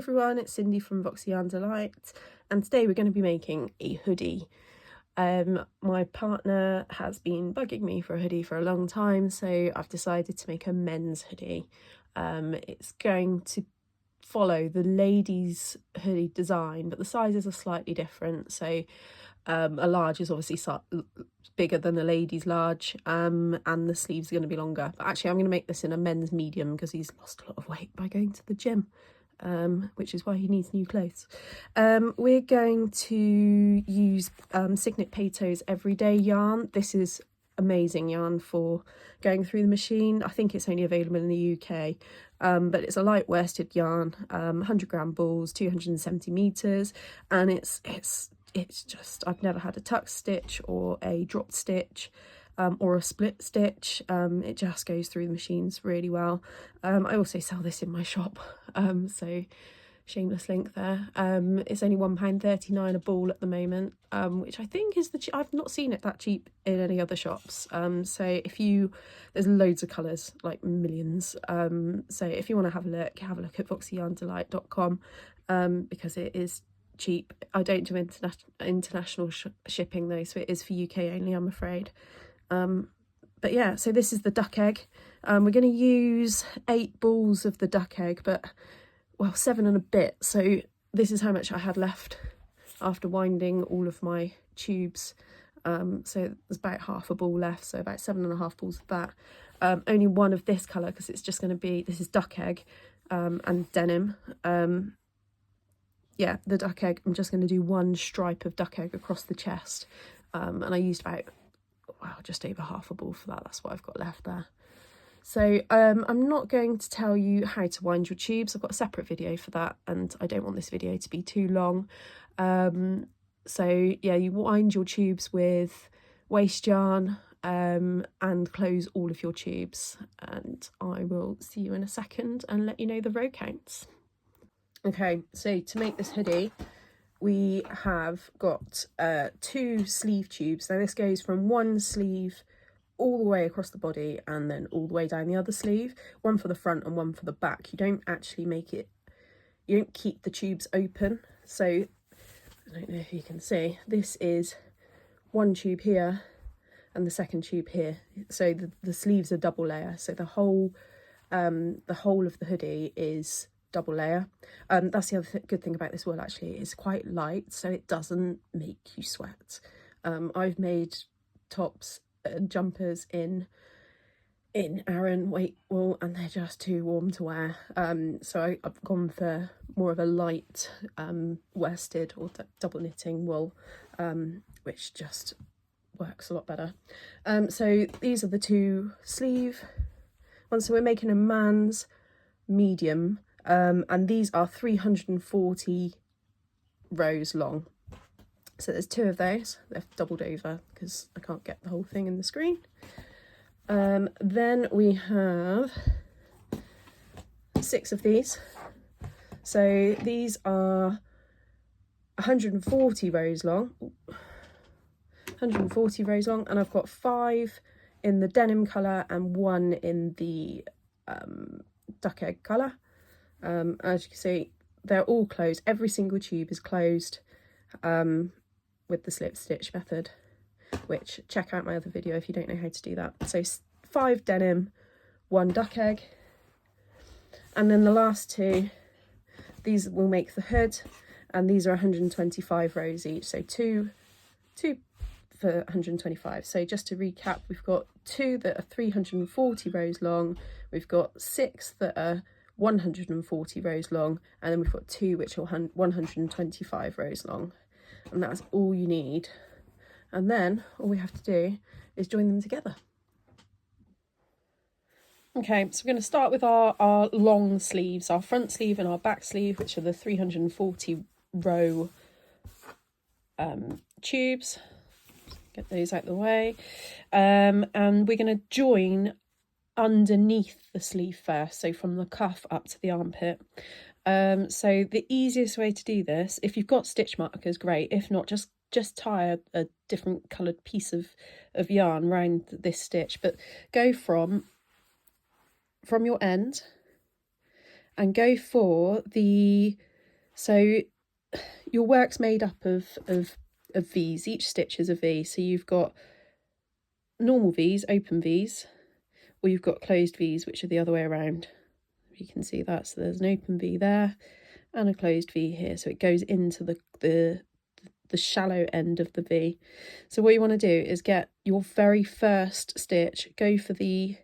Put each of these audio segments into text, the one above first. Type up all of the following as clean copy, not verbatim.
everyone, it's Cindy from Vouchercode Delight, and today we're going to be making a hoodie. My partner has been bugging me for a hoodie for a long time, so I've decided to make a men's hoodie. It's going to follow the ladies' hoodie design, but the sizes are slightly different. So a large is obviously bigger than a lady's large, and the sleeves are going to be longer. But actually I'm going to make this in a men's medium because he's lost a lot of weight by going to the gym, which is why he needs new clothes. We're going to use Signet Pato's Everyday yarn. This is amazing yarn for going through the machine. I think it's only available in the UK, but it's a light worsted yarn, 100-gram balls, 270 meters, and it's just, I've never had a tuck stitch or a drop stitch or a split stitch. It just goes through the machines really well. I also sell this in my shop, so shameless link there. It's only £1.39 a ball at the moment, which I think is I've not seen it that cheap in any other shops. So there's loads of colours, like millions. So if you want to have a look at vouchercode.com, because it is cheap. I don't do international shipping though, so it is for UK only, I'm afraid. But yeah, so this is the duck egg. We're going to use 8 balls of the duck egg, but well, 7 and a bit. So this is how much I had left after winding all of my tubes. So there's about half a ball left, so about 7.5 balls of that. Only one of this colour because it's just going to be, this is duck egg and denim. Yeah, the duck egg, I'm just going to do one stripe of duck egg across the chest, and I used about, wow, just over half a ball for that. That's what I've got left there. So I'm not going to tell you how to wind your tubes. I've got a separate video for that, and I don't want this video to be too long. So yeah, you wind your tubes with waste yarn, and close all of your tubes, and I will see you in a second and let you know the row counts. Okay, so to make this hoodie, we have got 2 sleeve tubes. Now this goes from one sleeve all the way across the body and then all the way down the other sleeve, one for the front and one for the back. You don't actually you don't keep the tubes open. So I don't know if you can see, this is one tube here and the second tube here. So the sleeves are double layer. So the whole of the hoodie is double layer. That's the other good thing about this wool, actually. It's quite light, so it doesn't make you sweat. I've made tops and jumpers in Aran weight wool and they're just too warm to wear, so I've gone for more of a light worsted or double knitting wool, which just works a lot better. So these are the 2 sleeve ones. So we're making a man's medium, and these are 340 rows long. So there's 2 of those. They're doubled over because I can't get the whole thing in the screen. Then we have 6 of these. So these are 140 rows long. 140 rows long, and I've got 5 in the denim colour and 1 in the duck egg colour. As you can see, they're all closed. Every single tube is closed with the slip stitch method, which check out my other video if you don't know how to do that. So 5 denim, 1 duck egg, and then the last 2, these will make the hood, and these are 125 rows each, so two for 125. So just to recap, we've got 2 that are 340 rows long, we've got 6 that are 140 rows long, and then we've got 2 which are 125 rows long, and that's all you need. And then all we have to do is join them together. Okay, so we're going to start with our long sleeves, our front sleeve and our back sleeve, which are the 340 row tubes. Get those out of the way, and we're going to join underneath the sleeve first, so from the cuff up to the armpit. So the easiest way to do this, if you've got stitch markers, great. If not, just tie a different coloured piece of yarn around this stitch, but go from your end and go for the So your work's made up of V's. Each stitch is a V. So you've got normal V's, open V's, or you've got closed V's, which are the other way around. You can see that. So there's an open V there and a closed V here. So it goes into the shallow end of the V. So what you want to do is get your very first stitch, go for the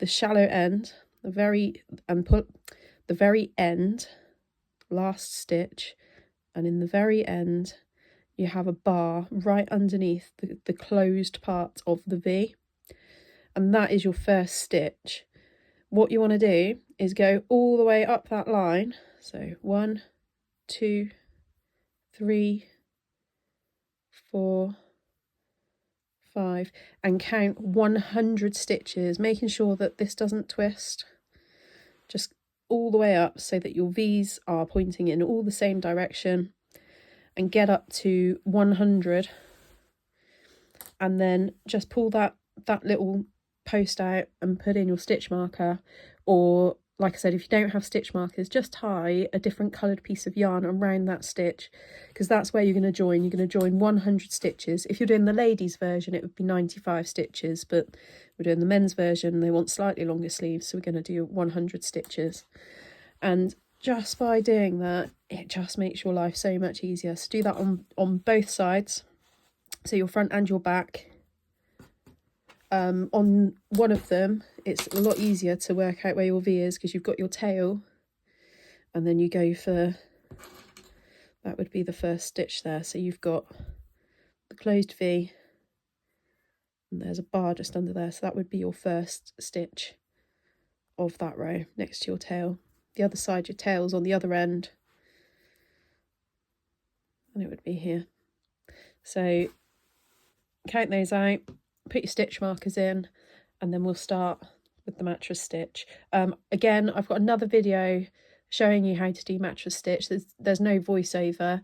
shallow end, and put the very end, last stitch, and in the very end you have a bar right underneath the closed part of the V, and that is your first stitch. What you want to do is go all the way up that line, so 1, 2, 3, 4, 5, and count 100 stitches, making sure that this doesn't twist. Just all the way up so that your V's are pointing in all the same direction, and get up to 100, and then just pull that little post out and put in your stitch marker, or like I said, if you don't have stitch markers, just tie a different coloured piece of yarn around that stitch, because that's where you're going to join. You're going to join 100 stitches. If you're doing the ladies version, it would be 95 stitches, but we're doing the men's version. They want slightly longer sleeves, so we're going to do 100 stitches. And just by doing that, it just makes your life so much easier. So do that on both sides, so your front and your back. On one of them, it's a lot easier to work out where your V is because you've got your tail, and then you go for, that would be the first stitch there. So you've got the closed V, and there's a bar just under there. So that would be your first stitch of that row next to your tail. The other side, your tail's on the other end, and it would be here. So count those out, put your stitch markers in, and then we'll start with the mattress stitch. Again, I've got another video showing you how to do mattress stitch. There's no voiceover.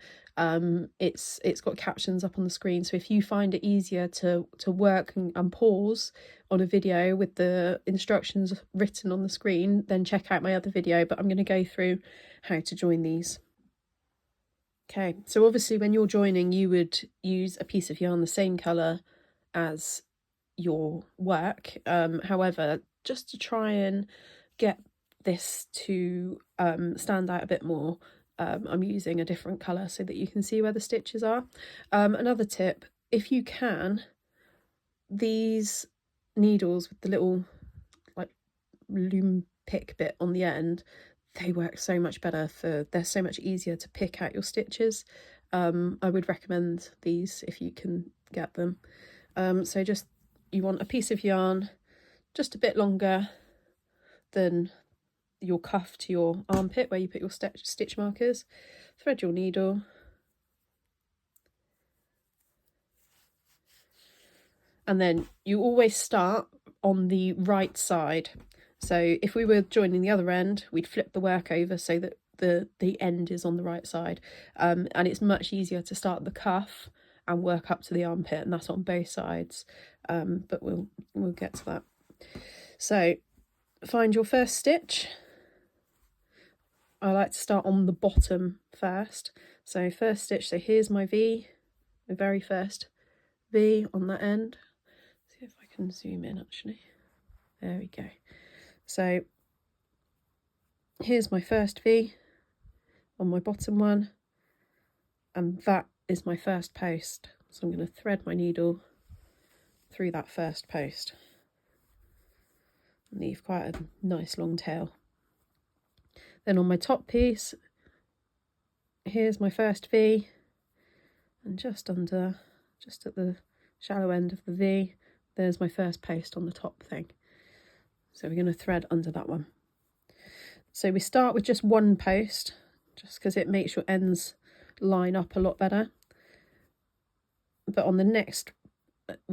It's got captions up on the screen, so if you find it easier to work and pause on a video with the instructions written on the screen, then check out my other video, but I'm going to go through how to join these. Okay, so obviously when you're joining, you would use a piece of yarn the same colour as your work. However, just to try and get this to stand out a bit more, I'm using a different colour so that you can see where the stitches are. Another tip, if you can, these needles with the little like loom pick bit on the end, they work so much better they're so much easier to pick out your stitches. I would recommend these if you can get them. So just, you want a piece of yarn just a bit longer than your cuff to your armpit where you put your stitch markers. Thread your needle, and then you always start on the right side. So if we were joining the other end, we'd flip the work over so that the end is on the right side, and it's much easier to start the cuff and work up to the armpit, and that's on both sides, but we'll get to that. So find your first stitch. I like to start on the bottom first. So first stitch, so here's my V, the very first V on that end. See if I can zoom in actually. There we go. So here's my first V on my bottom one, and that is my first post. So I'm going to thread my needle through that first post and leave quite a nice long tail. Then on my top piece, here's my first V, and just at the shallow end of the V, there's my first post on the top thing. So we're going to thread under that one. So we start with just one post, just because it makes your ends line up a lot better. But on the next,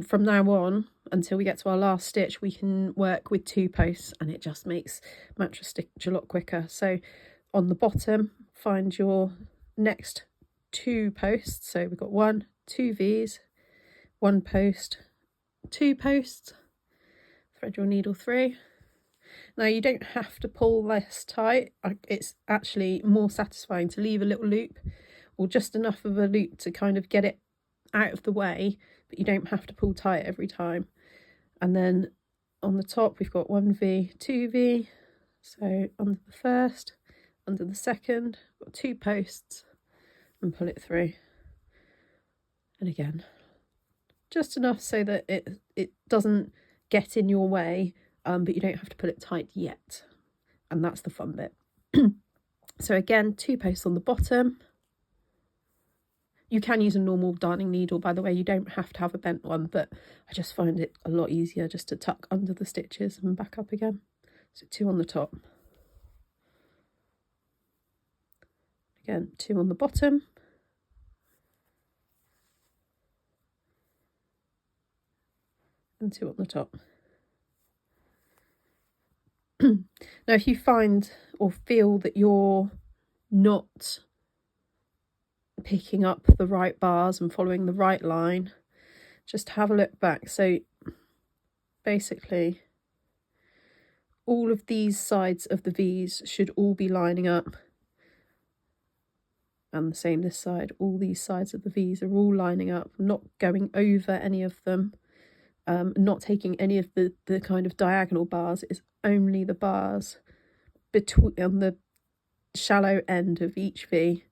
from now on until we get to our last stitch, we can work with 2 posts, and it just makes mattress stitch a lot quicker. So on the bottom, find your next 2 posts. So we've got 1, 2 V's, 1 post, 2 posts, thread your needle through. Now you don't have to pull this tight. It's actually more satisfying to leave a little loop, or just enough of a loop to kind of get it out of the way, but you don't have to pull tight every time. And then on the top we've got 1V, 2V, so under the first, under the second, got 2 posts, and pull it through. And again, just enough so that it doesn't get in your way, but you don't have to pull it tight yet, and that's the fun bit. So again, 2 posts on the bottom. You can use a normal darning needle, by the way, you don't have to have a bent one, but I just find it a lot easier just to tuck under the stitches and back up again. So 2 on the top. Again, 2 on the bottom. And 2 on the top. Now, if you find or feel that you're not picking up the right bars and following the right line, just have a look back. So basically all of these sides of the V's should all be lining up, and the same this side. All these sides of the V's are all lining up, not going over any of them, not taking any of the kind of diagonal bars. It's only the bars between on the shallow end of each V.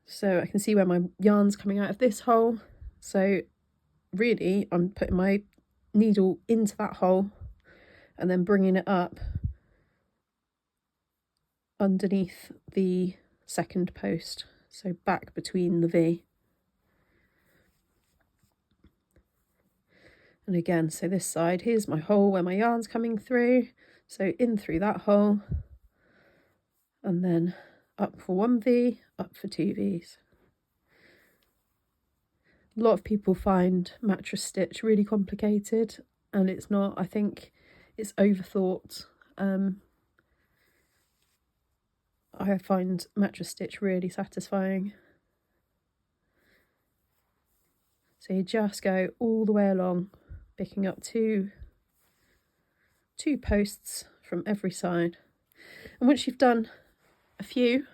So I can see where my yarn's coming out of this hole. So really I'm putting my needle into that hole and then bringing it up underneath the second post, so back between the V. And again, so this side, here's my hole where my yarn's coming through, so in through that hole, and then up for 1V, up for 2Vs. A lot of people find mattress stitch really complicated, and it's not. I think it's overthought. I find mattress stitch really satisfying. So you just go all the way along, picking up two posts from every side. And once you've done a few,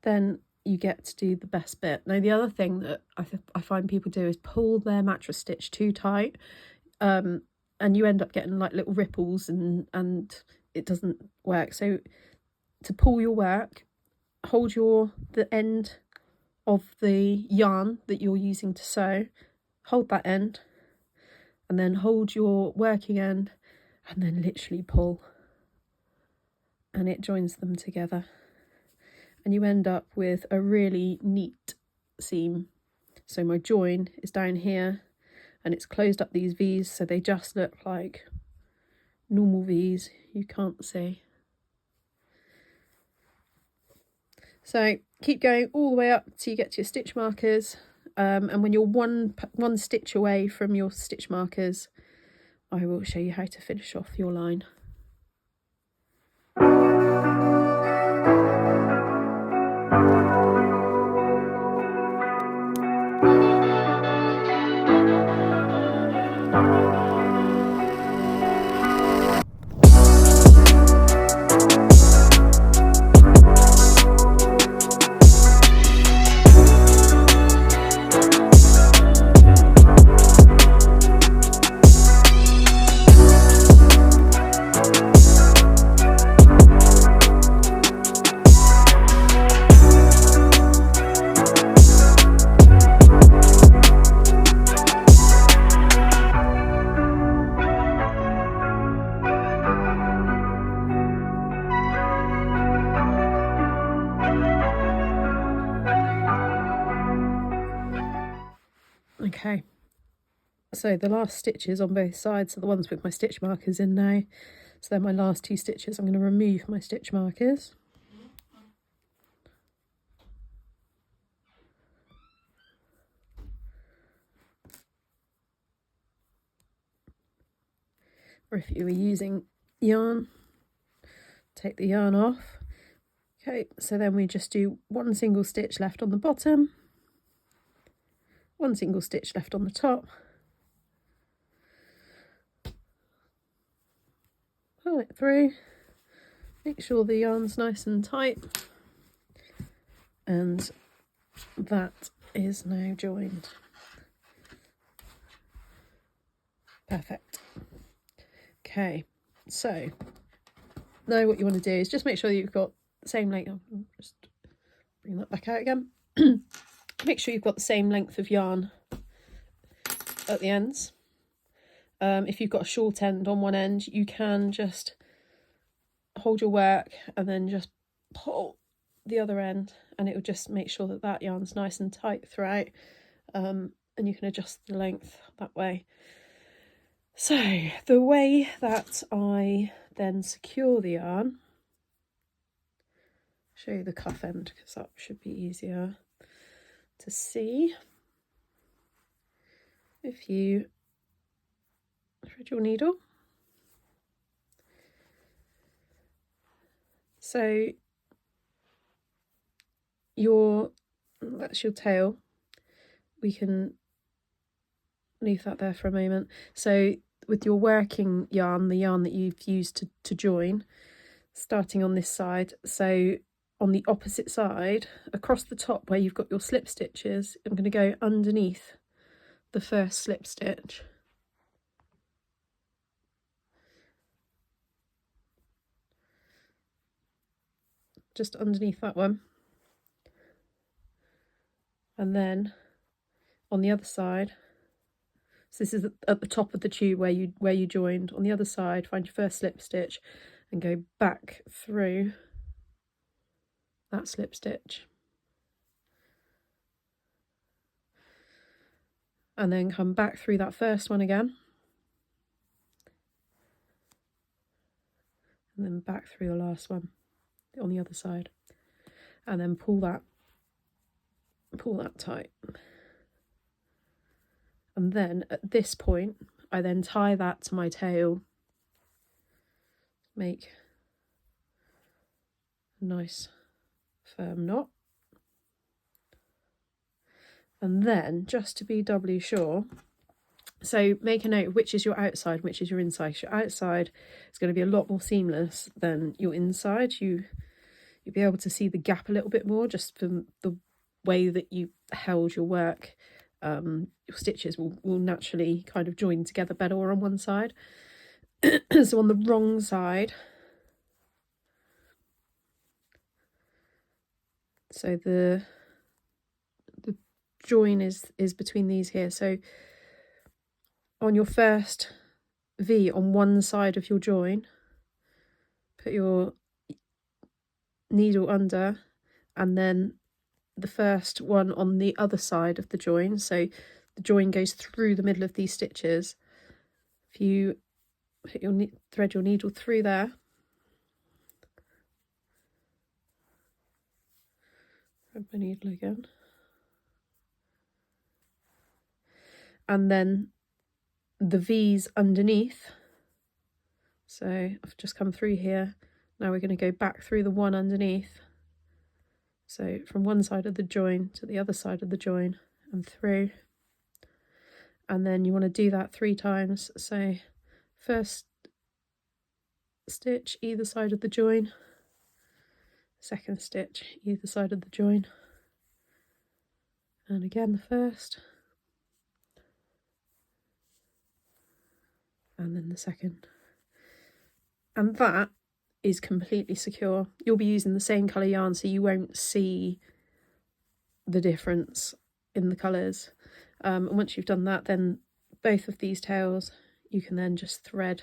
then you get to do the best bit. Now, the other thing that I find people do is pull their mattress stitch too tight, and you end up getting like little ripples, and it doesn't work. So to pull your work, hold the end of the yarn that you're using to sew, hold that end, and then hold your working end, and then literally pull, and it joins them together, and you end up with a really neat seam. So my join is down here, and it's closed up these V's, so they just look like normal V's. You can't see. So keep going all the way up till you get to your stitch markers, and when you're one stitch away from your stitch markers, I will show you how to finish off your line. Okay, so the last stitches on both sides are the ones with my stitch markers in now. So they're my last 2 stitches. I'm going to remove my stitch markers. Or if you were using yarn, take the yarn off. Okay, so then we just do 1 single stitch left on the bottom, 1 single stitch left on the top, pull it through, make sure the yarn's nice and tight, and that is now joined. Perfect. Okay, so now what you want to do is just make sure you've got the same length. I'll just bring that back out again. Make sure you've got the same length of yarn at the ends. If you've got a short end on one end, you can just hold your work and then just pull the other end, and it will just make sure that that yarn's nice and tight throughout, and you can adjust the length that way. So the way that I then secure the yarn, show you the cuff end because that should be easier to see. If you thread your needle, so that's your tail. We can leave that there for a moment. So with your working yarn, the yarn that you've used to join, starting on this side, so on the opposite side, across the top where you've got your slip stitches, I'm going to go underneath the first slip stitch. Just underneath that one. And then on the other side, so this is at the top of the tube where you joined. On the other side, find your first slip stitch and go back through that slip stitch. And then come back through that first one again. And then back through the last one on the other side. And then pull that tight. And then at this point, I then tie that to my tail, make a nice firm knot. And then, just to be doubly sure, so make a note of which is your outside, which is your inside. Your outside is going to be a lot more seamless than your inside. You'll be able to see the gap a little bit more just from the way that you held your work. Your stitches will naturally kind of join together better on one side. So on the wrong side, so the join is between these here. So on your first V on one side of your join, put your needle under, and then the first one on the other side of the join. So the join goes through the middle of these stitches. If you thread your needle through there, thread my needle again, and then the V's underneath. So I've just come through here. Now we're going to go back through the one underneath. So from one side of the join to the other side of the join and through. And then you want to do that 3 times. So first stitch either side of the join, second stitch either side of the join, and again the first, and then the second. And that is completely secure. You'll be using the same colour yarn, so you won't see the difference in the colours. And once you've done that, then both of these tails you can then just thread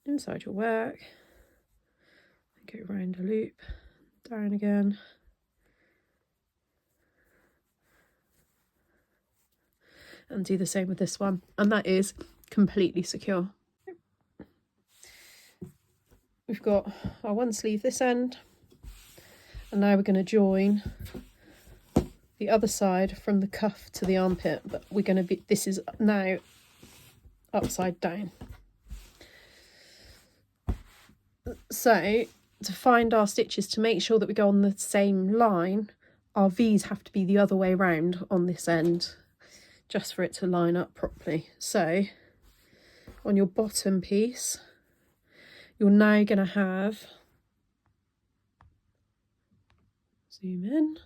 inside your work, go round a loop, down again, and do the same with this one, and that is completely secure. We've got our one sleeve this end, and now we're going to join the other side from the cuff to the armpit, but we're going to be, this is now upside down. So to find our stitches, to make sure that we go on the same line, our V's have to be the other way round on this end, just for it to line up properly. So on your bottom piece, you're now going to have, zoom in,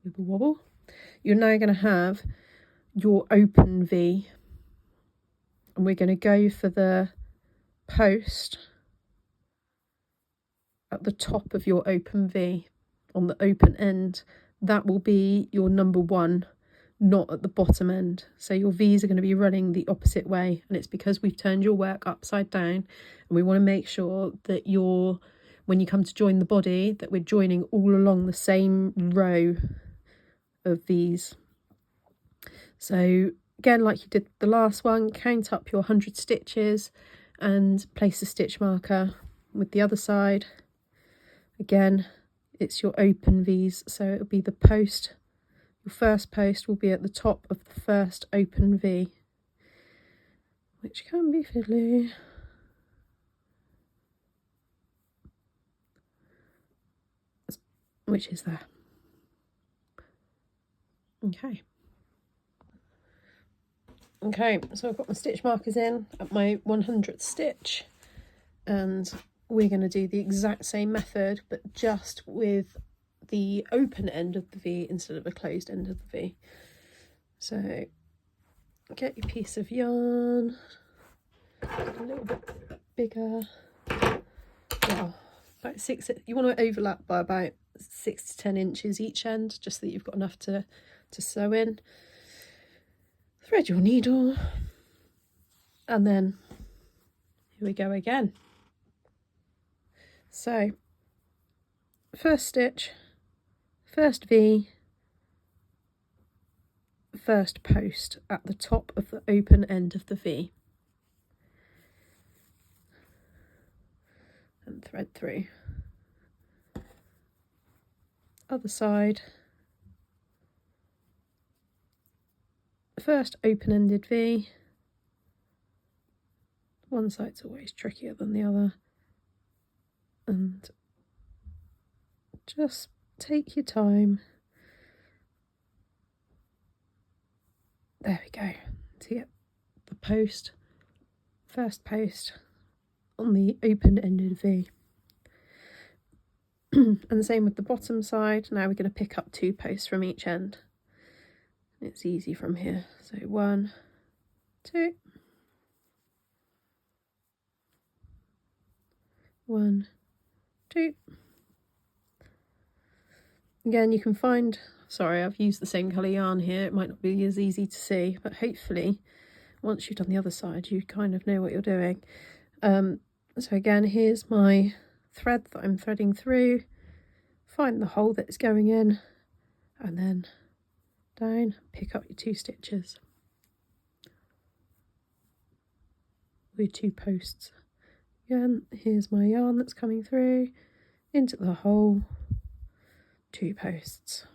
wibble wobble, you're now going to have your open V, and we're going to go for the post at the top of your open V on the open end. That will be your number 1, not at the bottom end. So your V's are going to be running the opposite way, and it's because we've turned your work upside down, and we want to make sure that when you come to join the body, that we're joining all along the same row of V's. So again, like you did the last one, count up your 100 stitches and place a stitch marker. With the other side, again, it's your open V's, so it'll be the post. Your first post will be at the top of the first open V, which can be fiddly. Which is there. Okay. Okay, so I've got my stitch markers in at my 100th stitch, and we're going to do the exact same method, but just with the open end of the V instead of a closed end of the V. So get your piece of yarn, a little bit bigger, well, about 6, you want to overlap by about 6 to 10 inches each end, just so that you've got enough to sew in. Thread your needle, and then here we go again. So first stitch, first V, first post at the top of the open end of the V, and thread through. Other side, first open-ended V. One side's always trickier than the other, and just take your time. There we go, to get the post, first post on the open-ended V. And the same with the bottom side. Now we're going to pick up 2 posts from each end. It's easy from here. So 1, 2, 1, 2. Again, you can find, sorry, I've used the same colour yarn here. It might not be as easy to see, but hopefully once you've done the other side, you kind of know what you're doing. So again, here's my thread that I'm threading through. Find the hole that it's going in, and then down, pick up your 2 stitches with 2 posts. Again, here's my yarn that's coming through into the hole, 2 posts.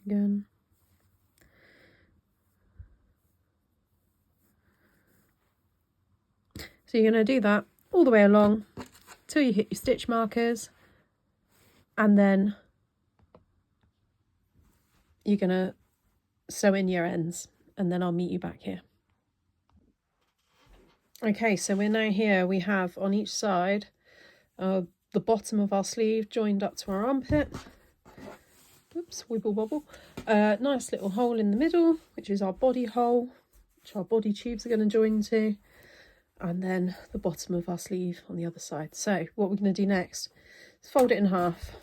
Again. So you're going to do that all the way along till you hit your stitch markers, and then you're going to sew in your ends, and then I'll meet you back here. Okay, so we're now here. We have on each side the bottom of our sleeve joined up to our armpit. Oops, wibble wobble. Nice little hole in the middle, which is our body hole, which our body tubes are going to join to. And then the bottom of our sleeve on the other side. So what we're going to do next is fold it in half.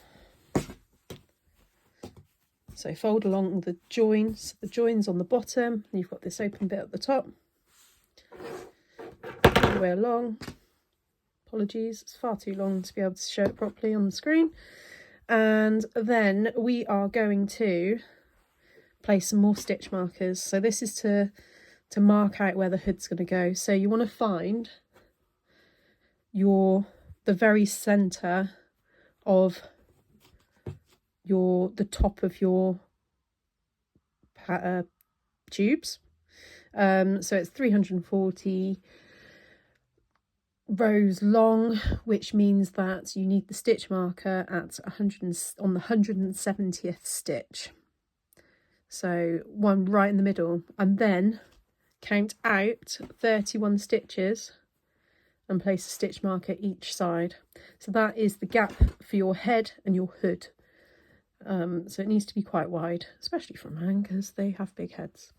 So fold along the joins. The join's on the bottom, and you've got this open bit at the top. All the way along. Apologies, it's far too long to be able to show it properly on the screen. And then we are going to place some more stitch markers. So this is to mark out where the hood's going to go. So you want to find the very centre of the top of your tubes. So it's 340 rows long, which means that you need the stitch marker at on the 170th stitch. So one right in the middle, and then count out 31 stitches and place a stitch marker each side. So that is the gap for your head and your hood. So it needs to be quite wide, especially for a man because they have big heads.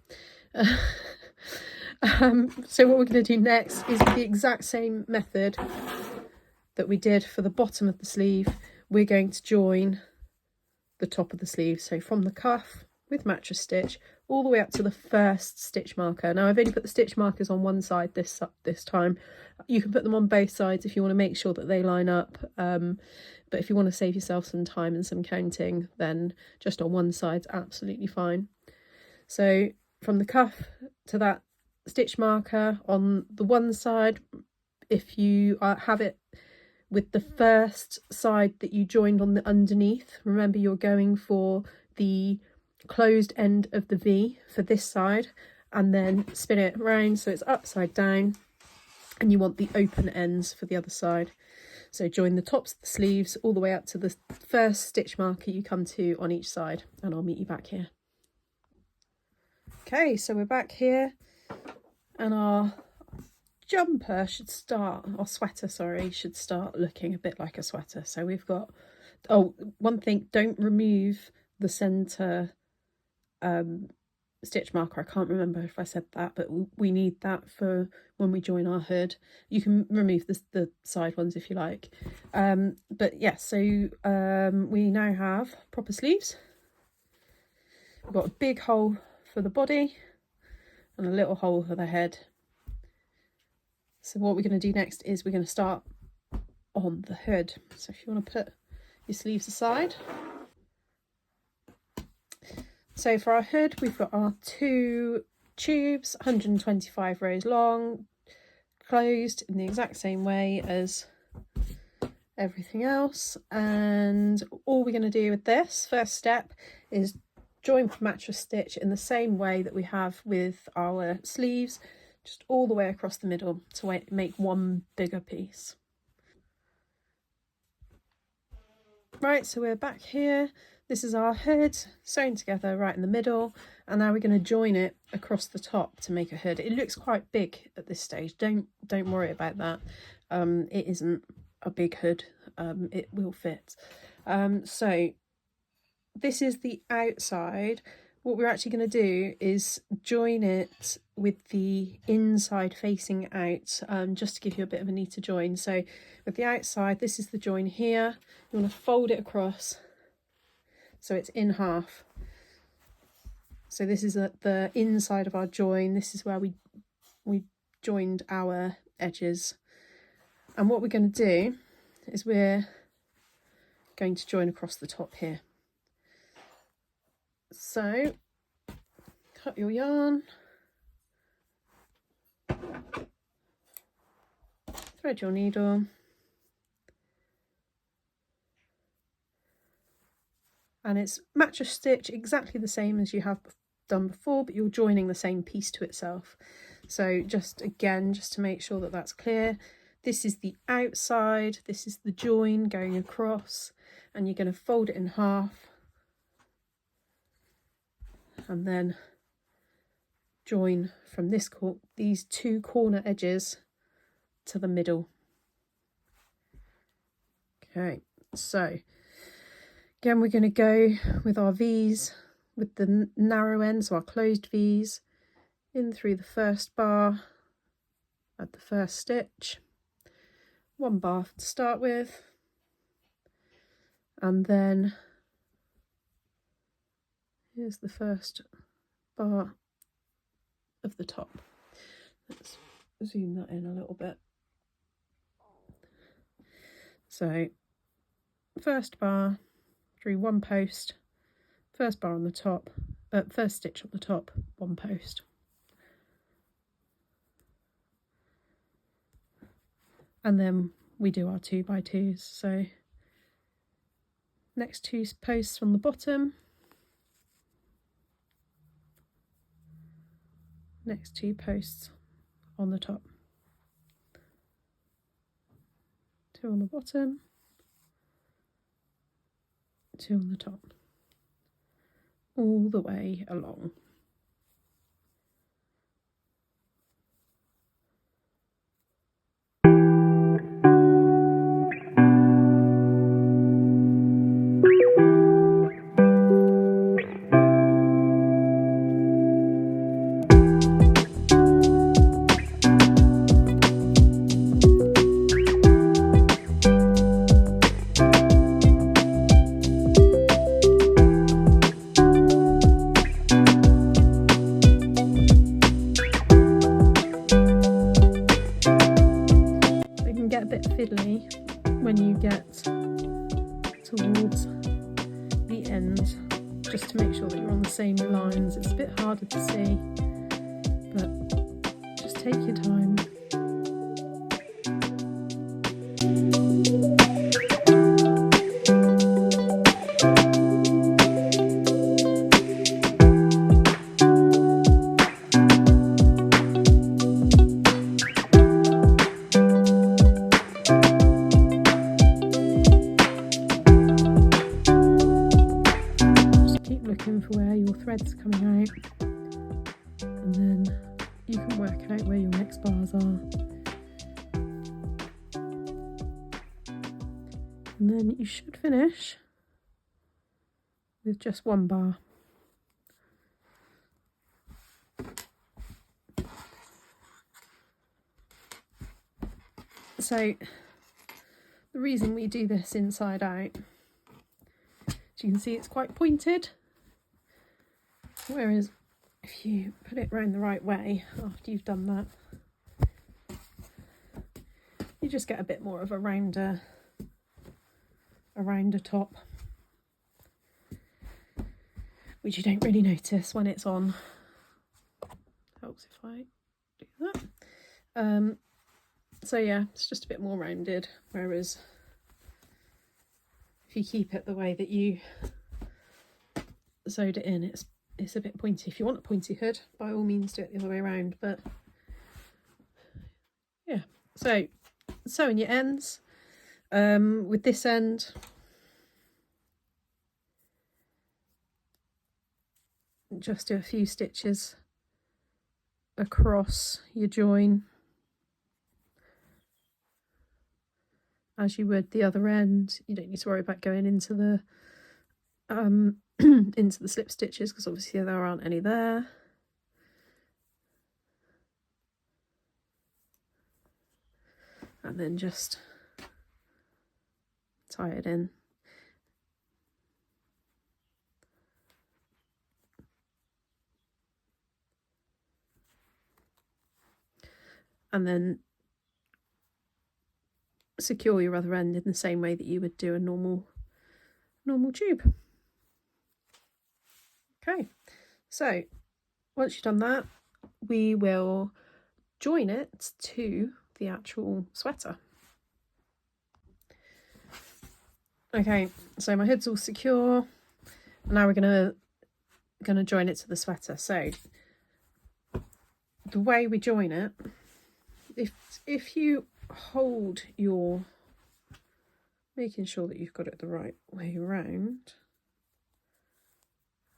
So what we're going to do next is the exact same method that we did for the bottom of the sleeve. We're going to join the top of the sleeve, so from the cuff with mattress stitch all the way up to the first stitch marker. Now I've only put the stitch markers on one side this time. You can put them on both sides if you want to make sure that they line up, but if you want to save yourself some time and some counting, then just on one side's absolutely fine. So from the cuff to that stitch marker on the one side, if you have it with the first side that you joined on the underneath, remember you're going for the closed end of the V for this side, and then spin it around so it's upside down, and you want the open ends for the other side. So join the tops of the sleeves all the way up to the first stitch marker you come to on each side, and I'll meet you back here. Okay, so we're back here, and our jumper should start, or sweater, sorry, should start looking a bit like a sweater. So we've got, oh, one thing, don't remove the centre stitch marker. I can't remember if I said that, but we need that for when we join our hood. You can remove the side ones if you like. But yeah, so we now have proper sleeves. We've got a big hole for the body and a little hole for the head. So what we're going to do next is we're going to start on the hood. So if you want to put your sleeves aside. So for our hood, we've got our 2 tubes, 125 rows long, closed in the exact same way as everything else. And all we're going to do with this first step is join for mattress stitch in the same way that we have with our sleeves, just all the way across the middle to make one bigger piece. Right, so we're back here. This is our hood sewn together right in the middle, and now we're going to join it across the top to make a hood. It looks quite big at this stage. Don't worry about that. It isn't a big hood. It will fit. So this is the outside. What we're actually going to do is join it with the inside facing out, just to give you a bit of a neater join. So with the outside, this is the join here. You want to fold it across so it's in half. So this is the inside of our join. This is where we joined our edges. And what we're going to do is we're going to join across the top here. So cut your yarn, thread your needle, and it's mattress stitch exactly the same as you have done before, but you're joining the same piece to itself. So just to make sure that that's clear, this is the outside, this is the join going across, and you're going to fold it in half and then join from these 2 corner edges to the middle. Okay, so again we're going to go with our V's with the narrow ends, so our closed V's in through the first bar at the first stitch, 1 bar to start with, and then here's the first bar of the top. Let's zoom that in a little bit. So first bar through 1 post, first bar on the top, first stitch on the top, 1 post. And then we do our 2x2s. So next 2 posts from the bottom, next 2 posts on the top, 2 on the bottom, 2 on the top, all the way along. Get a bit fiddly when you get towards the end, just to make sure that you're on the same lines. It's a bit harder to see, but just take your time. For where your thread's coming out, and then you can work out where your next bars are, and then you should finish with just one bar. So the reason we do this inside out, as you can see, it's quite pointed. Whereas if you put it round the right way after you've done that, you just get a bit more of a rounder top, which you don't really notice when it's on. Helps if I do that. So yeah, it's just a bit more rounded, whereas if you keep it the way that you sewed it in, it's a bit pointy. If you want a pointy hood, by all means do it the other way around, but yeah. So sewing your ends, with this end, just do a few stitches across your join as you would the other end. You don't need to worry about going into the into the slip stitches, because obviously there aren't any there. And then just tie it in. And then secure your other end in the same way that you would do a normal tube. Okay, so once you've done that, we will join it to the actual sweater. Okay, so my hood's all secure. Now we're gonna join it to the sweater. So the way we join it, if you hold your, making sure that you've got it the right way around.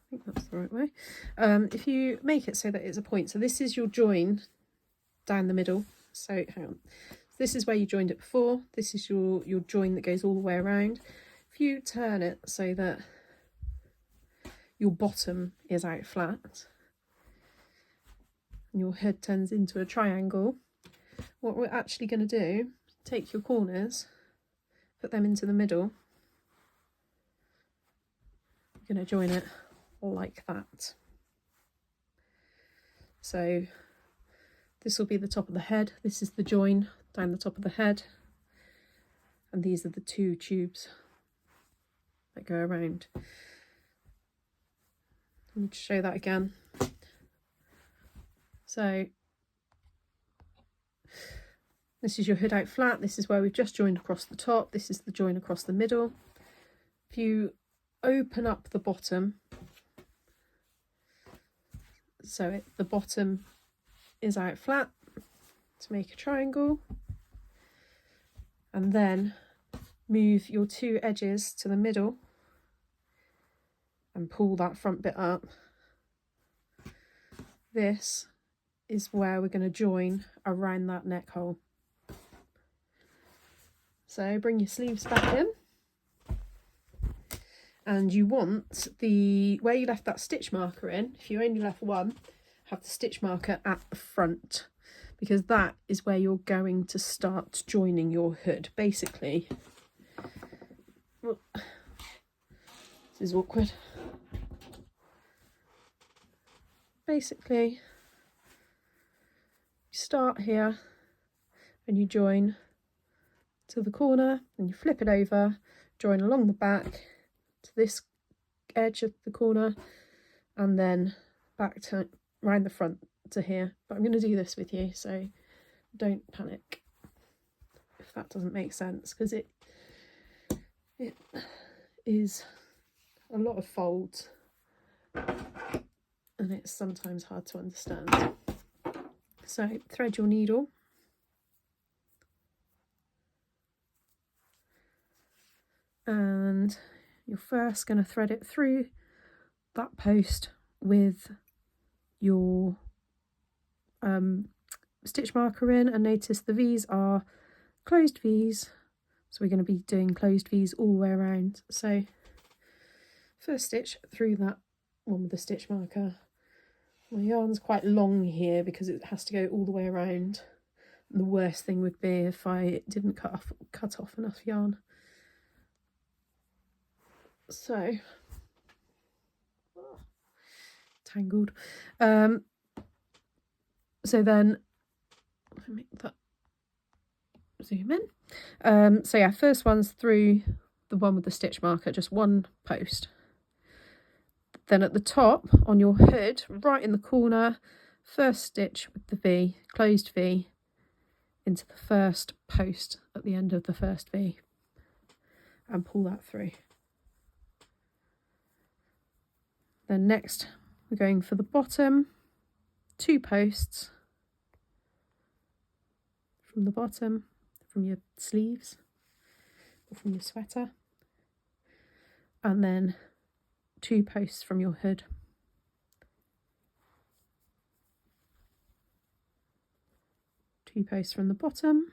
I think that's the right way. If you make it so that it's a point, so this is your join down the middle. So hang on, this is where you joined it before. This is your join that goes all the way around. If you turn it so that your bottom is out flat and your hood turns into a triangle, what we're actually going to do, take your corners, put them into the middle. You're going to join it like that. So this will be the top of the head. This is the join down the top of the head. And these are the two tubes that go around. Let me just show that again. So this is your hood out flat. This is where we've just joined across the top. This is the join across the middle. If you open up the bottom, so the bottom is out flat to make a triangle, and then move your two edges to the middle and pull that front bit up. This is where we're going to join around that neck hole. So bring your sleeves back in, and you want the where you left that stitch marker in, if you only left one, have the stitch marker at the front, because that is where you're going to start joining your hood. Basically, well, this is awkward. Basically, you start here and you join to the corner, and you flip it over, join along the back to this edge of the corner, and then back to round the front to here. But I'm going to do this with you, so don't panic if that doesn't make sense, because it is a lot of folds and it's sometimes hard to understand. So thread your needle, and you're first going to thread it through that post with your stitch marker in, and notice the V's are closed V's, so we're going to be doing closed V's all the way around. So first stitch through that one with the stitch marker. My yarn's quite long here because it has to go all the way around. The worst thing would be if I didn't cut off enough yarn. So tangled. So then let me make that zoom in. So yeah, first one's through the one with the stitch marker, just one post. Then at the top on your hood, right in the corner, first stitch with the V, closed V, into the first post at the end of the first V, and pull that through. Then next we're going for the bottom, 2 posts from the bottom, from your sleeves or from your sweater, and then 2 posts from your hood. Two posts from the bottom,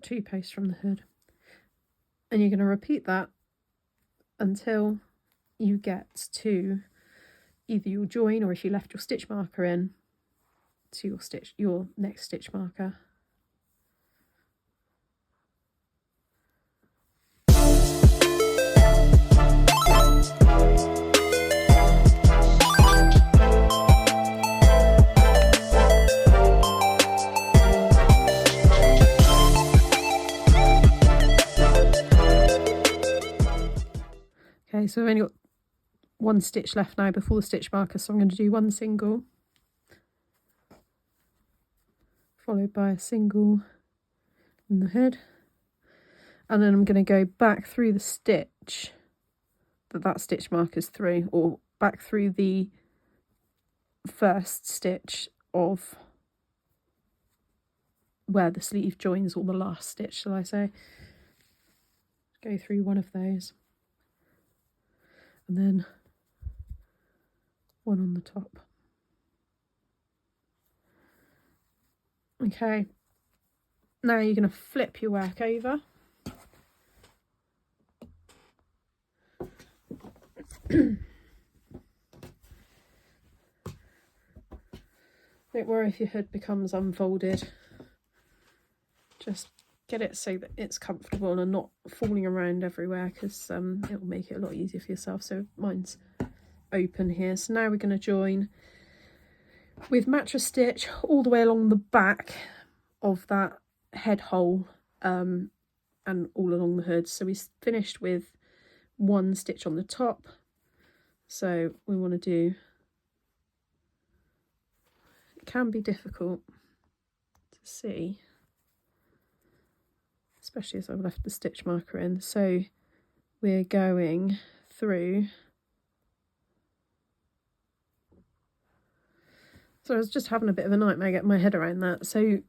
2 posts from the hood, and you're going to repeat that until you get to either your join, or if you left your stitch marker in, to your next stitch marker. Okay, so I've only got 1 stitch left now before the stitch marker, so I'm going to do 1 single, followed by a single in the hood, and then I'm going to go back through the stitch that stitch marker's through, or back through the first stitch of where the sleeve joins, or the last stitch, shall I say. Go through one of those, and then one on the top. Okay, now you're going to flip your work over. Don't worry if your hood becomes unfolded. Just get it so that it's comfortable and not falling around everywhere, because it will make it a lot easier for yourself. So mine's open here. So now we're going to join with mattress stitch all the way along the back of that head hole, and all along the hood. So we finished with 1 stitch on the top, so we want to do, it can be difficult to see, especially as I've left the stitch marker in. So we're going through, so I was just having a bit of a nightmare getting my head around that. So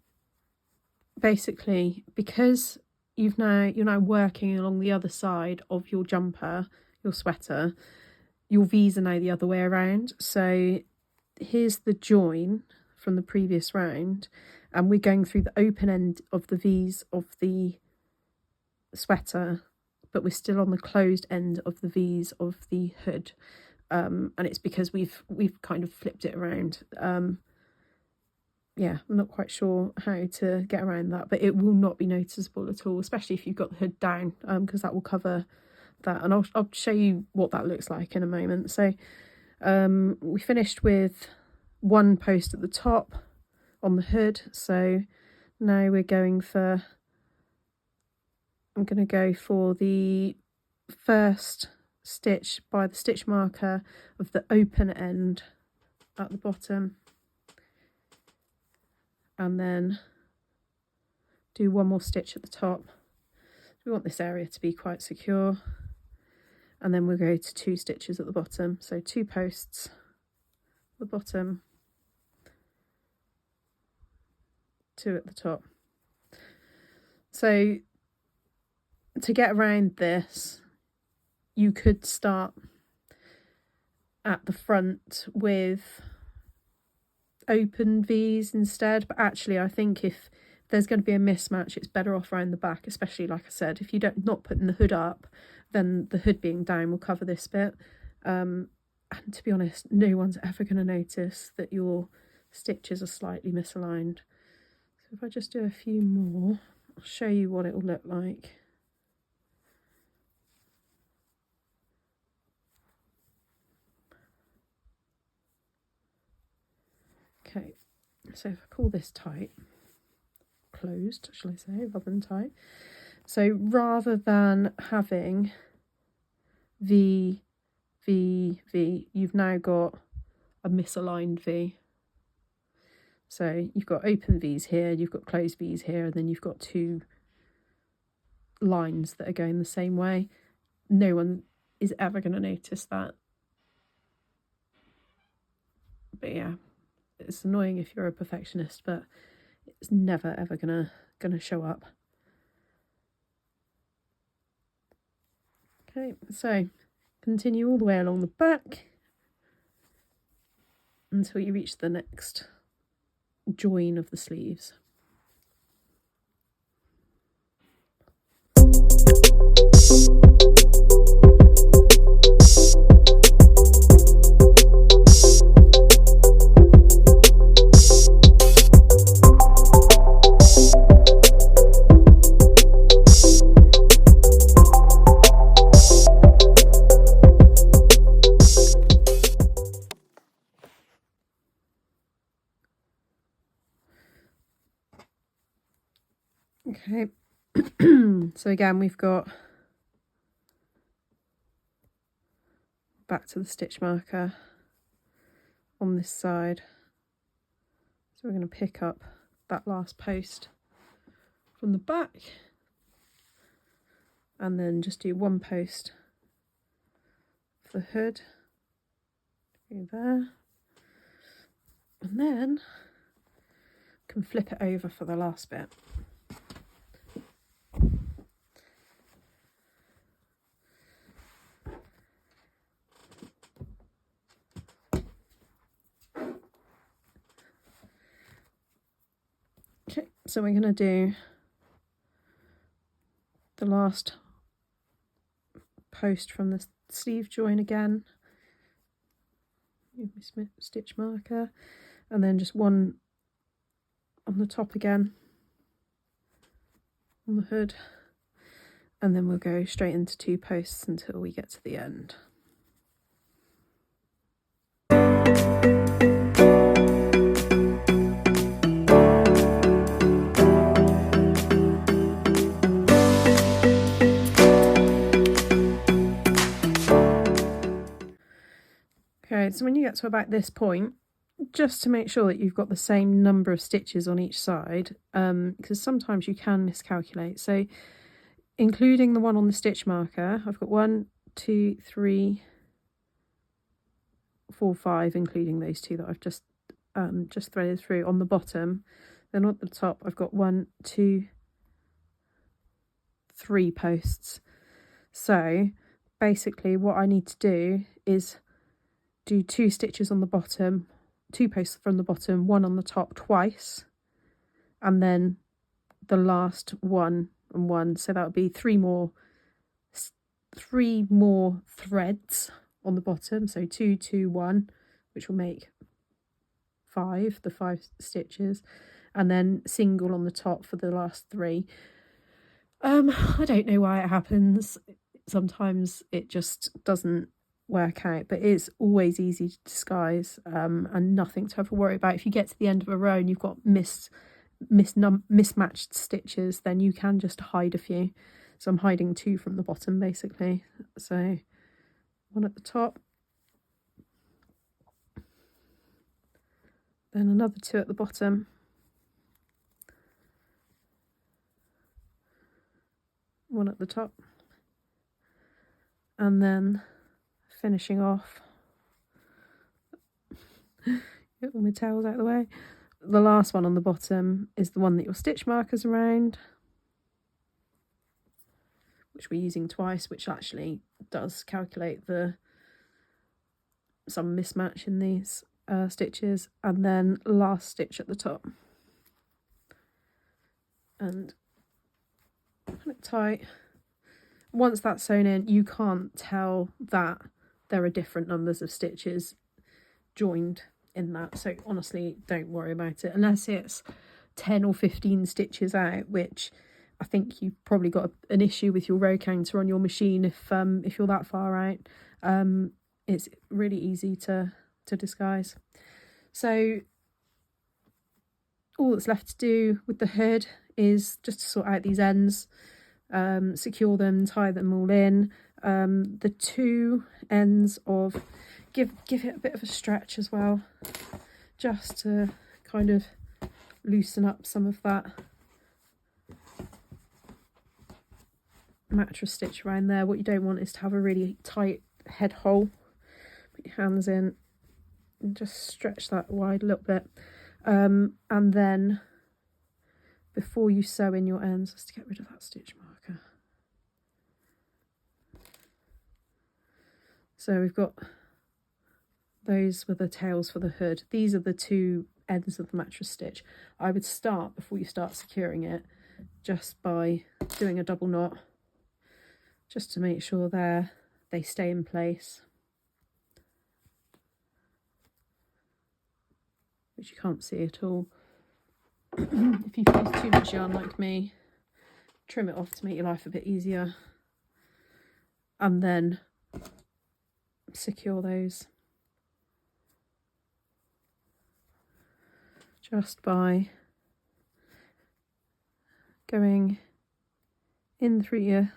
basically, because you're now working along the other side of your jumper, your sweater. Your V's are now the other way around. So here's the join from the previous round, and we're going through the open end of the V's of the sweater, but we're still on the closed end of the V's of the hood. And it's because we've kind of flipped it around. Yeah, I'm not quite sure how to get around that, but it will not be noticeable at all, especially if you've got the hood down, because that will cover that. And I'll show you what that looks like in a moment. So we finished with one post at the top on the hood. So now we're going for, I'm going to go for the first stitch by the stitch marker of the open end at the bottom, and then do one more stitch at the top. We want this area to be quite secure, and then we'll go to 2 stitches at the bottom. So 2 posts at the bottom, 2 at the top. So to get around this, you could start at the front with open V's instead, but actually I think if there's going to be a mismatch, it's better off around the back, especially, like I said, if you don't not putting the hood up, then the hood being down will cover this bit. And to be honest, no one's ever going to notice that your stitches are slightly misaligned. So if I just do a few more, I'll show you what it will look like. Okay, so if I pull this tight, closed, shall I say, rather than tight. So rather than having V, V, V, you've now got a misaligned V. So you've got open V's here, you've got closed V's here, and then you've got 2 lines that are going the same way. No one is ever going to notice that. But yeah, it's annoying if you're a perfectionist, but it's never ever gonna show up. Okay, so continue all the way along the back until you reach the next join of the sleeves. Okay, so again we've got back to the stitch marker on this side. So we're going to pick up that last post from the back and then just do 1 post for the hood. Go there. And then can flip it over for the last bit. Okay, so we're going to do the last post from the sleeve join again. Use my stitch marker, and then just 1 on the top again on the hood, and then we'll go straight into 2 posts until we get to the end. Okay, so when you get to about this point, just to make sure that you've got the same number of stitches on each side, because sometimes you can miscalculate. So including the one on the stitch marker, I've got 1, 2, 3, 4, 5, including those 2 that I've just threaded through on the bottom. Then at the top I've got 1, 2, 3 posts. So basically what I need to do is do 2 stitches on the bottom, 2 posts from the bottom, 1 on the top twice, and then the last 1 and 1. So that would be 3 more threads on the bottom. So 2, 2, 1, which will make 5, the 5 stitches, and then single on the top for the last 3. I don't know why it happens. Sometimes it just doesn't work out, but it's always easy to disguise, and nothing to ever worry about. If you get to the end of a row and you've got mismatched stitches, then you can just hide a few. So I'm hiding 2 from the bottom basically. So 1 at the top, then another 2 at the bottom, 1 at the top, and then finishing off, get all my tails out of the way, the last one on the bottom is the one that your stitch marker's around, which we're using twice, which actually does calculate some mismatch in these stitches, and then last stitch at the top, and put it tight. Once that's sewn in, you can't tell that there are different numbers of stitches joined in that, so honestly don't worry about it unless it's 10 or 15 stitches out, which I think you've probably got an issue with your row counter on your machine if you're that far out. It's really easy to disguise. So all that's left to do with the hood is just to sort out these ends, secure them, tie them all in. The 2 ends of give it a bit of a stretch as well, just to kind of loosen up some of that mattress stitch around there. What you don't want is to have a really tight head hole. Put your hands in and just stretch that wide a little bit, and then before you sew in your ends, just to get rid of that stitch marker. So we've got those were the tails for the hood. These are the 2 ends of the mattress stitch. I would start, before you start securing it, just by doing a double knot, just to make sure they stay in place, which you can't see at all. If you've used too much yarn like me, trim it off to make your life a bit easier, and then secure those just by going in through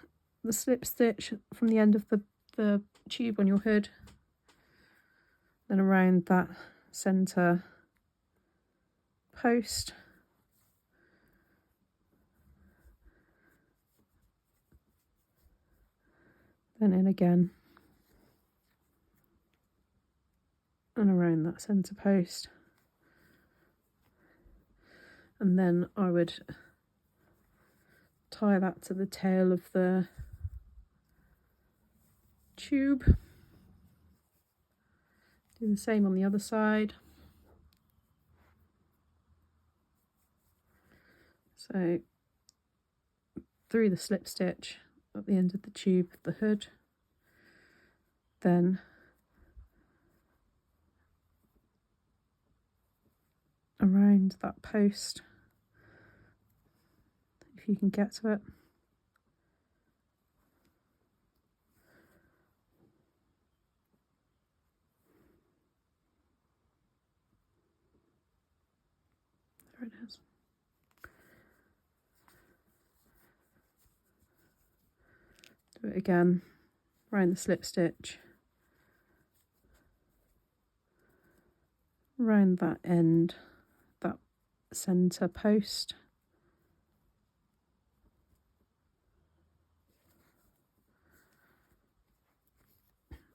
the slip stitch from the end of the tube on your hood, then around that centre post, then in again and around that centre post, and then I would tie that to the tail of the tube. Do the same on the other side. So through the slip stitch at the end of the tube of the hood, then around that post, if you can get to it. There it is. Do it again, around the slip stitch, around that end, that centre post,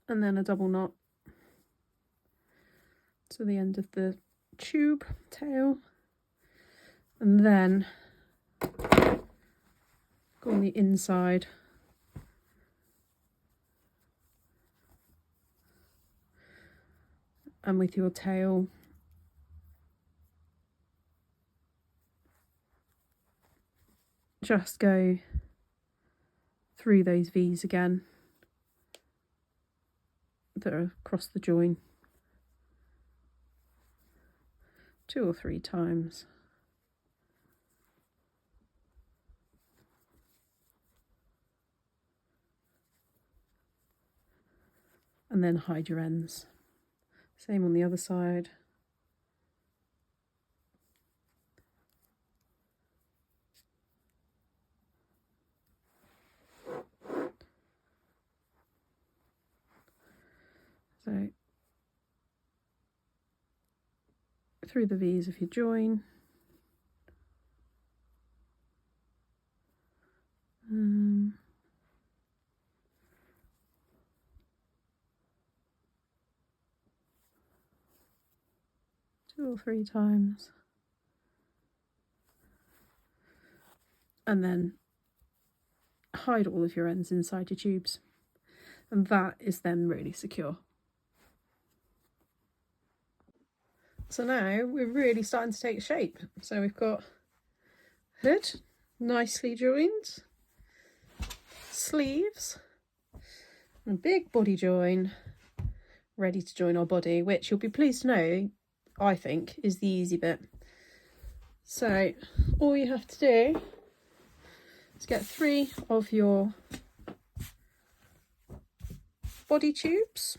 and then a double knot to the end of the tube tail, and then Go on the inside. And with your tail, just go through those V's again that are across the join 2 or 3 times. And then hide your ends. Same on the other side. So through the V's of your join. 2 or 3 times. And then hide all of your ends inside your tubes. And that is then really secure. So now we're really starting to take shape. So we've got hood, nicely joined, sleeves, and a big body join, ready to join our body, which you'll be pleased to know, I think, is the easy bit. So all you have to do is get 3 of your body tubes,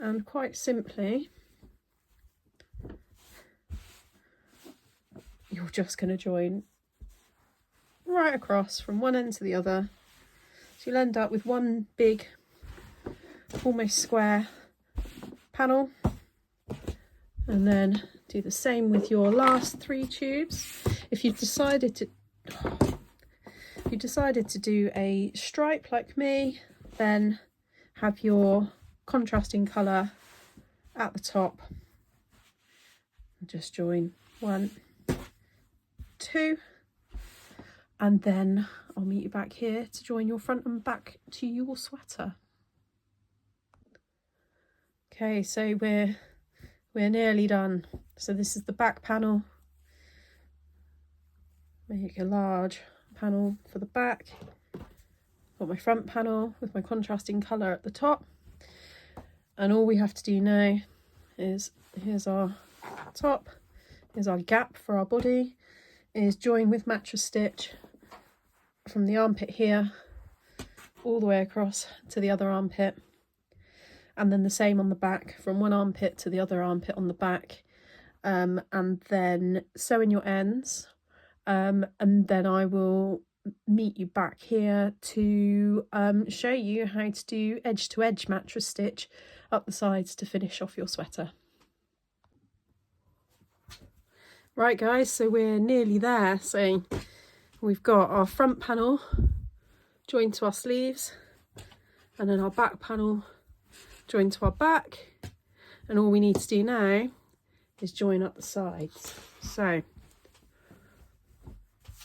and quite simply you're just going to join right across from one end to the other, so you'll end up with one big almost square panel, and then do the same with your last 3 tubes. If you've decided to do a stripe like me, then have your contrasting colour at the top. Just join 1, 2, and then I'll meet you back here to join your front and back to your sweater. Okay, so we're nearly done. So this is the back panel. Make a large panel for the back. Got my front panel with my contrasting colour at the top. And all we have to do now is, here's our top, here's our gap for our body, is join with mattress stitch from the armpit here all the way across to the other armpit, and then the same on the back from one armpit to the other armpit on the back, and then sew in your ends, and then I will meet you back here to show you how to do edge to edge mattress stitch up the sides to finish off your sweater. Right guys, so we're nearly there. So we've got our front panel joined to our sleeves, and then our back panel joined to our back, and all we need to do now is join up the sides. So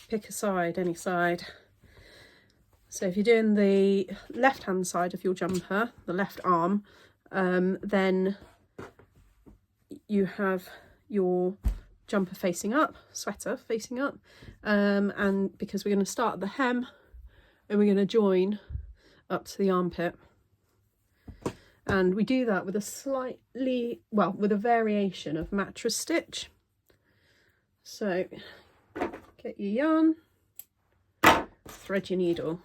pick a side, any side. So if you're doing the left hand side of your jumper, the left arm, then you have your jumper facing up, sweater facing up, and because we're going to start at the hem and we're going to join up to the armpit, and we do that with a slightly, well, with a variation of mattress stitch. So get your yarn, thread your needle.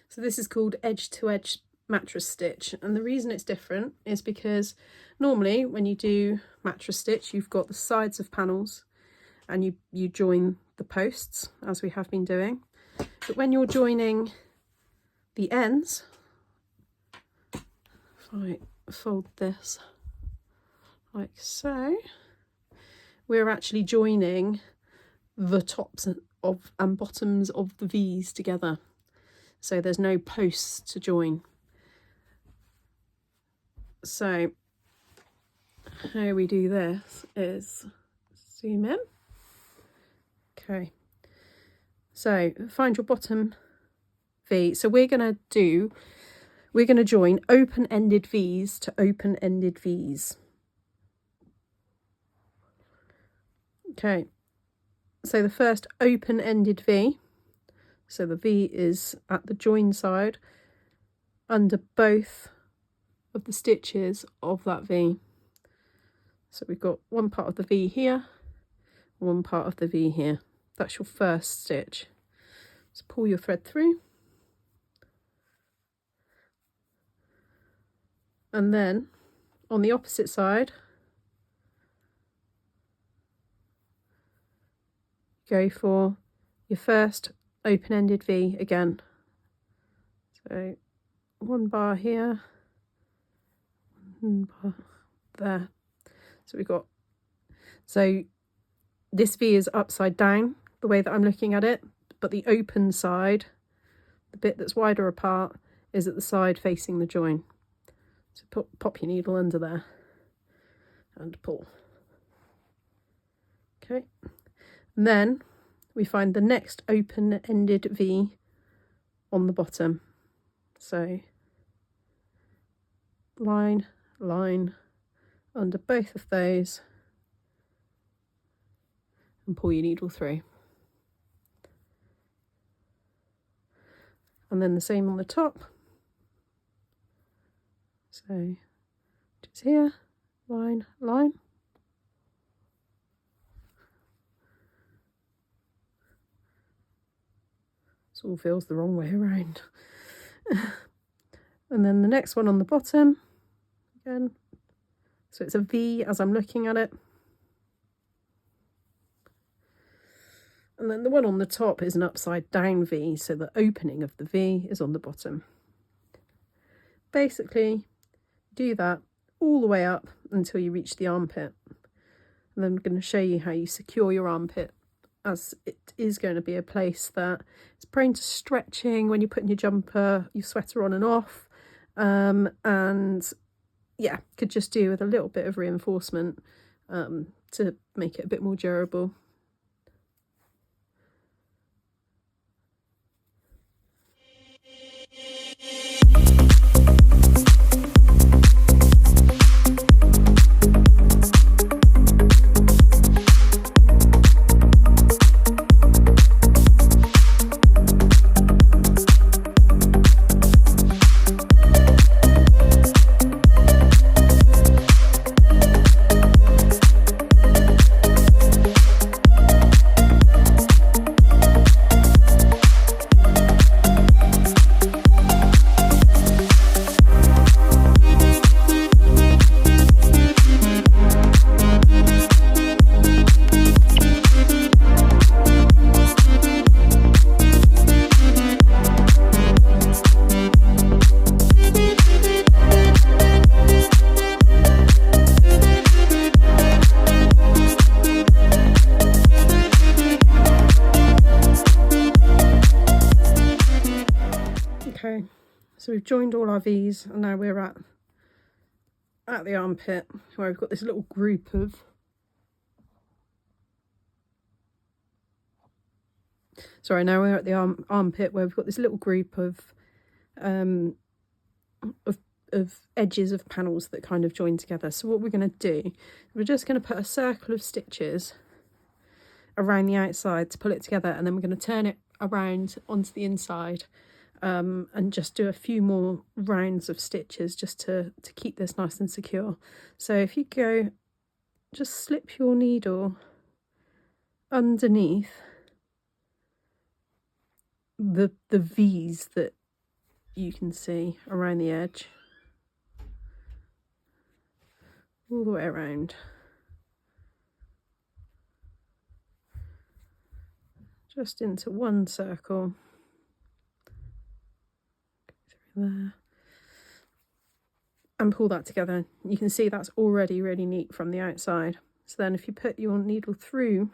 So this is called edge to edge mattress stitch, and the reason it's different is because normally when you do mattress stitch you've got the sides of panels and you join the posts as we have been doing, but when you're joining the ends, if I fold this like so, we're actually joining the tops of and bottoms of the V's together, so there's no posts to join. So how we do this is Zoom in. Okay, so find your bottom V. So we're going to join open-ended V's to open-ended V's. Okay, so the first open-ended V, so the V is at the join side under both of the stitches of that V. So we've got one part of the V here, one part of the V here. That's your first stitch. So pull your thread through. And then on the opposite side, go for your first open-ended V again. So one bar here, one bar there. So we've got, so this V is upside down the way that I'm looking at it, but the open side, the bit that's wider apart, is at the side facing the join. So pop your needle under there and pull. Okay, and then we find the next open-ended V on the bottom. So line, line under both of those and pull your needle through. And then the same on the top. So just here, line, line. This all feels the wrong way around. And then the next one on the bottom, again. So it's a V as I'm looking at it. And then the one on the top is an upside down V, so the opening of the V is on the bottom. Basically, do that all the way up until you reach the armpit. And then I'm going to show you how you secure your armpit, as it is going to be a place that is prone to stretching when you're putting your jumper, your sweater on and off. And yeah, could just do with a little bit of reinforcement to make it a bit more durable. Okay, so we've joined all our V's and now we're at the armpit where we've got this little group of now we're at the armpit where we've got this little group of edges of panels that kind of join together. So what we're going to do, we're just going to put a circle of stitches around the outside to pull it together, and then we're going to turn it around onto the inside and just do a few more rounds of stitches just to keep this nice and secure. So if you go, just slip your needle underneath the V's that you can see around the edge, all the way around. Just into one circle. There, and pull that together. You can see that's already really neat from the outside. So then if you put your needle through,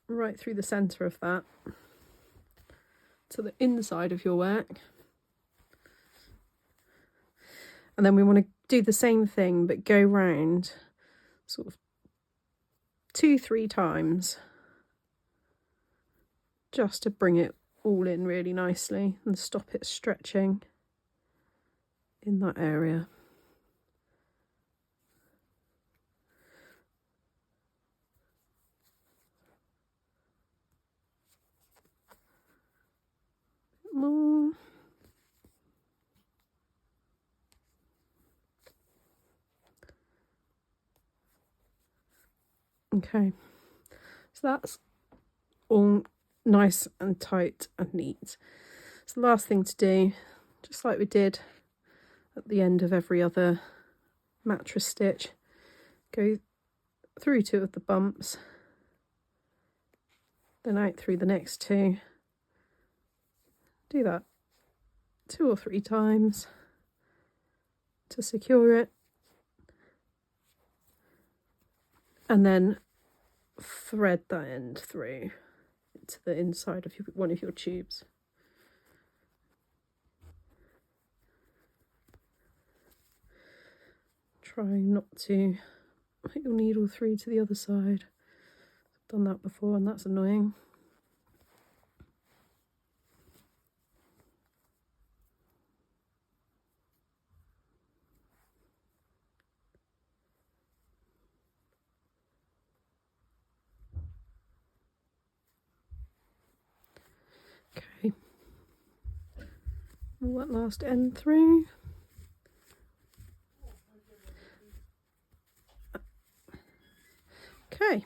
right through the centre of that to the inside of your work, And then we want to do the same thing, but go round sort of 2-3 times, just to bring it all in really nicely and stop it stretching in that area. More. Okay, so that's all nice and tight and neat. So the last thing to do, just like we did at the end of every other mattress stitch, go through 2 of the bumps, then out through the next 2. Do that 2 or 3 times to secure it, and then thread that end through to the inside of one of your tubes. Try not to put your needle through to the other side. I've done that before and that's annoying. Okay, all that last end through. Okay,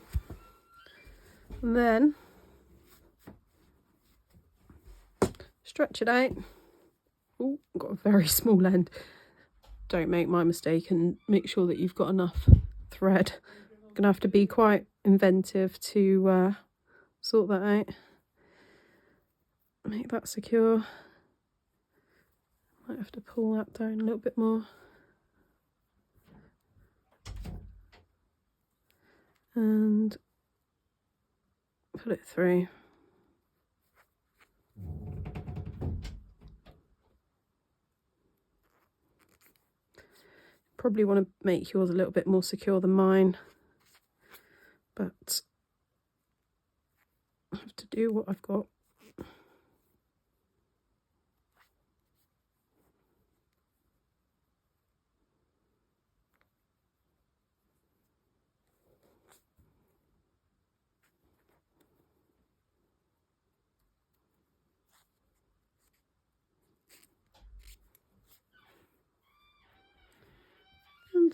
and then stretch it out. Oh, got a very small end. Don't make my mistake and make sure that you've got enough thread. You're gonna have to be quite inventive to sort that out. Make that secure. Might have to pull that down a little bit more. And put it through. Probably want to make yours a little bit more secure than mine, but I have to do what I've got.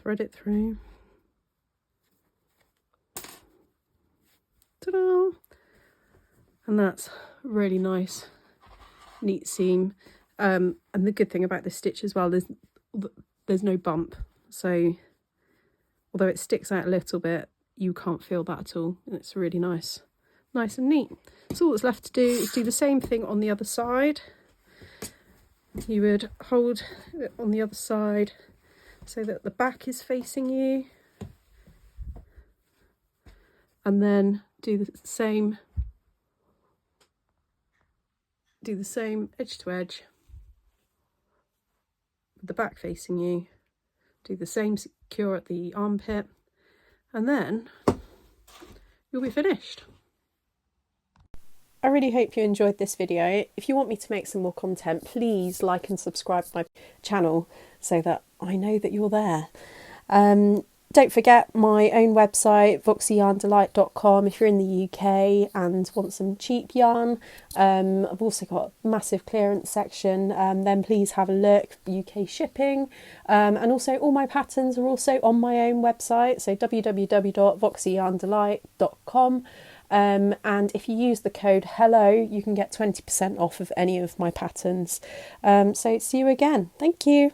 Thread it through. Ta-da! And that's really nice, neat seam. And the good thing about this stitch as well, there's no bump. So although it sticks out a little bit, you can't feel that at all. And it's really nice and neat. So all that's left to do is do the same thing on the other side. You would hold it on the other side so that the back is facing you, and then do the same edge to edge with the back facing you. Do the same secure at the armpit, and then you'll be finished. I really hope you enjoyed this video. If you want me to make some more content, please like and subscribe to my channel so that I know that you're there. Don't forget my own website, vouchercode.com, if you're in the UK and want some cheap yarn. I've also got a massive clearance section, then please have a look. UK shipping, and also all my patterns are also on my own website, so www.vouchercode.com. And if you use the code HELLO, you can get 20% off of any of my patterns. So see you again. Thank you.